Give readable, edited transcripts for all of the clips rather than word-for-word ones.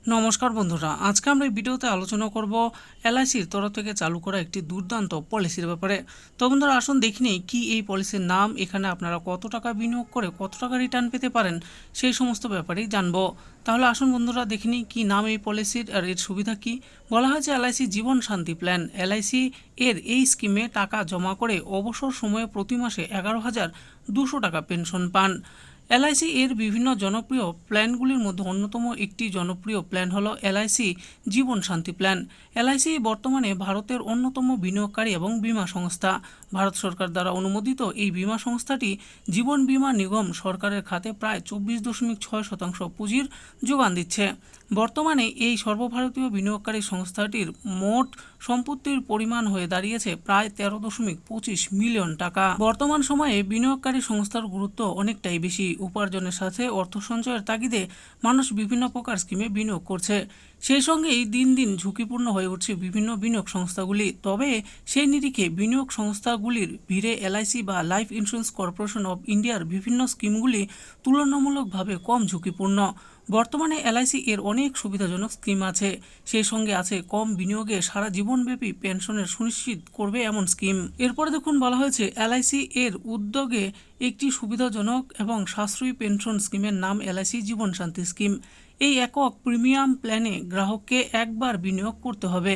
নমস্কার বন্ধুরা, আজকে আমরা এই ভিডিওতে আলোচনা করব এলআইসির তরফ থেকে চালু করা একটি দুর্দান্ত পলিসির ব্যাপারে। তো বন্ধুরা আসুন দেখি নিই কি এই পলিসির নাম, এখানে আপনারা কত টাকা বিনিয়োগ করে কত টাকা রিটার্ন পেতে পারেন সেই সমস্ত ব্যাপারেই জানবো। তাহলে আসুন বন্ধুরা দেখি নিই কি নাম এই পলিসির আর এর সুবিধা কি। বলা হয়েছে এলআইসি জীবন শান্তি প্ল্যান। এলআইসি এর এই স্কিমে টাকা জমা করে অবসর সময়ে প্রতি মাসে 11,200 টাকা পেনশন পান। এলআইসি এর বিভিন্ন জনপ্রিয় প্ল্যানগুলির মধ্যে অন্যতম একটি জনপ্রিয় প্ল্যান হলো এলআইসি জীবন শান্তি প্ল্যান। এলআইসি বর্তমানে ভারতের অন্যতম বিনিয়োগকারী এবং বীমা সংস্থা। ভারত সরকার দ্বারা অনুমোদিত এই বীমা সংস্থাটি জীবন বীমা নিগম সরকারের খাতে প্রায় 24.6% পুঁজির যোগান দিচ্ছে। বর্তমানে এই সর্বভারতীয় বিনিয়োগকারী সংস্থাটির মোট সম্পত্তির পরিমাণ হয়ে দাঁড়িয়েছে প্রায় 13.25 মিলিয়ন টাকা। বর্তমান সময়ে বিনিয়োগকারী সংস্থার গুরুত্ব অনেকটাই বেশি। উপার্জনের সাথে অর্থ সঞ্চয়ের তাগিদে মানুষ বিভিন্ন প্রকার স্কিমে বিনিয়োগ করছে। সেই সঙ্গেই দিন দিন ঝুঁকিপূর্ণ হয়ে উঠছে বিভিন্ন বিনিয়োগ সংস্থাগুলি। তবে সেই নিরিখে বিনিয়োগ সংস্থাগুলির ভিড়ে এলআইসি বা লাইফ ইন্স্যুরেন্স কর্পোরেশন অফ ইন্ডিয়ার বিভিন্ন স্কিমগুলি তুলনামূলকভাবে কম ঝুঁকিপূর্ণ। বর্তমানে এলআইসি এর অনেক সুবিধাজনক স্কিম আছে। সেই সঙ্গে আছে কম বিনিয়োগে সারা জীবনব্যাপী পেনশনের সুনিশ্চিত করবে এমন স্কিম। এরপরে দেখুন বলা হয়েছে এলআইসি এর উদ্যোগে একটি সুবিধাজনক এবং সাশ্রয়ী পেনশন স্কিমের নাম এলআইসি জীবন শান্তি স্কিম। এই একক প্রিমিয়াম প্ল্যানে গ্রাহককে একবার বিনিয়োগ করতে হবে।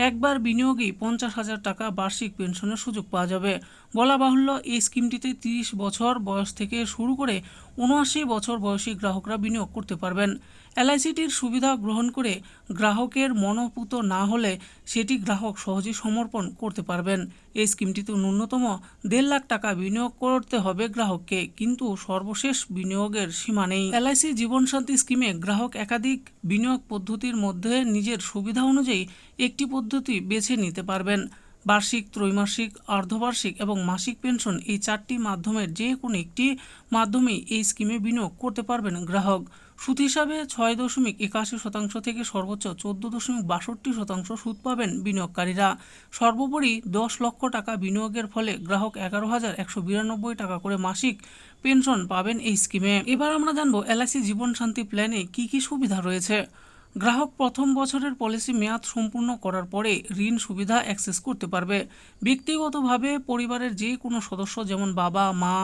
একবার বিনিয়োগেই 50,000 টাকা বার্ষিক পেনশনের সুযোগ পাওয়া যাবে। বলা বাহুল্য এই স্কিমটিতে 30 বছর বয়স থেকে শুরু করে 79 বছর বয়সী গ্রাহকরা বিনিয়োগ করতে পারবেন। এলআইসিটির সুবিধা গ্রহণ করে গ্রাহকের মনোপুত না হলে সেটি গ্রাহক সহজেই সমর্পণ করতে পারবেন। এই স্কিমটিতে ন্যূনতম 1.5 লাখ টাকা বিনিয়োগ করতে হবে গ্রাহককে, কিন্তু সর্বশেষ বিনিয়োগের সীমা নেই। এলআইসি জীবন শান্তি স্কিমে গ্রাহক একাধিক বিনিয়োগ পদ্ধতির মধ্যে নিজের সুবিধা অনুযায়ী একটি পদ্ধতি বেছে নিতে পারবেন। বার্ষিক, ত্রৈমাসিক, অর্ধবার্ষিক এবং মাসিক পেনশন এই 4টি মাধ্যমের যে কোনো একটি মাধ্যমেই এই স্কিমে বিনিয়োগ করতে পারবেন গ্রাহক। সুদ হিসাবে 6.81% থেকে সর্বোচ্চ 14.62% সুদ পাবেন বিনিয়োগকারীরা। সর্বোপরি 10 লক্ষ টাকা বিনিয়োগের ফলে গ্রাহক 11,192 টাকা করে মাসিক পেনশন পাবেন এই স্কিমে। এবার আমরা জানবো এলআইসি জীবন শান্তি প্ল্যানে কি কি সুবিধা রয়েছে। গ্রাহক প্রথম বছরের পলিসি মেয়াদ সম্পূর্ণ করার পরে ঋণ সুবিধা অ্যাক্সেস করতে পারবে। ব্যক্তিগতভাবে পরিবারের যে কোনো সদস্য যেমন বাবা, মা,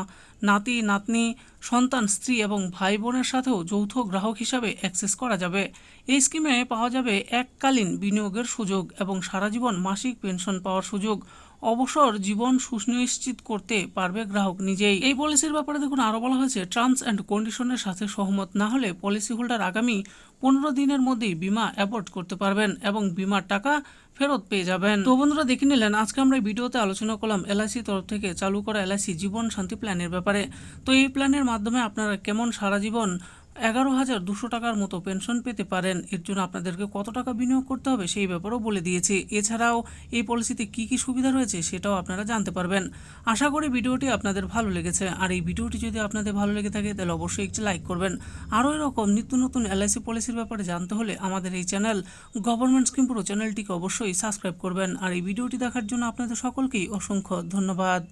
নাতি, নাতনি, সন্তান, স্ত্রী এবং ভাই বোনের সাথেও যৌথ গ্রাহক হিসাবে অ্যাক্সেস করা যাবে। এই স্কিমে পাওয়া যাবে এককালীন বিনিয়োগের সুযোগ এবং সারা জীবন মাসিক পেনশন পাওয়ার সুযোগ। অবসর জীবন সুনিশ্চিত করতে পারবে গ্রাহক নিজেই। এই পলিসির ব্যাপারে দেখুন আরও বলা হয়েছে টার্মস অ্যান্ড কন্ডিশনের সাথে সহমত না হলে পলিসি হোল্ডার আগামী 15 দিনের মধ্যেই বীমা অ্যাবর্ট করতে পারবেন এবং বীমার টাকা ফেরত পেয়ে যাবেন। তো বন্ধুরা দেখে নিলেন আজকে আমরা এই ভিডিওতে আলোচনা করলাম এলআইসি তরফ থেকে চালু করা এলআইসি জীবন শান্তি প্ল্যানের ব্যাপারে। তো এই প্ল্যানের মাধ্যমে আপনারা কেমন সারা জীবন 11,200 টাকার মতো পেনশন পেতে পারেন। এর জন্য আপনাদেরকে কত টাকা বিনিয়োগ করতে হবে সেই ব্যাপারেও বলে দিয়েছি। এছাড়াও এই পলিসিতে কি কি সুবিধা রয়েছে সেটাও আপনারা জানতে পারবেন। আশা করি ভিডিওটি আপনাদের ভালো লেগেছে। আর এই ভিডিওটি যদি আপনাদের ভালো লেগে থাকে তাহলে অবশ্যই একটি লাইক করবেন। আরও এরকম নিত্য নতুন এলআইসি পলিসির ব্যাপারে জানতে হলে আমাদের এই চ্যানেল গভর্নমেন্ট স্কিম পুরো চ্যানেলটিকে অবশ্যই সাবস্ক্রাইব করবেন। আর এই ভিডিওটি দেখার জন্য আপনাদের সকলকেই অসংখ্য ধন্যবাদ।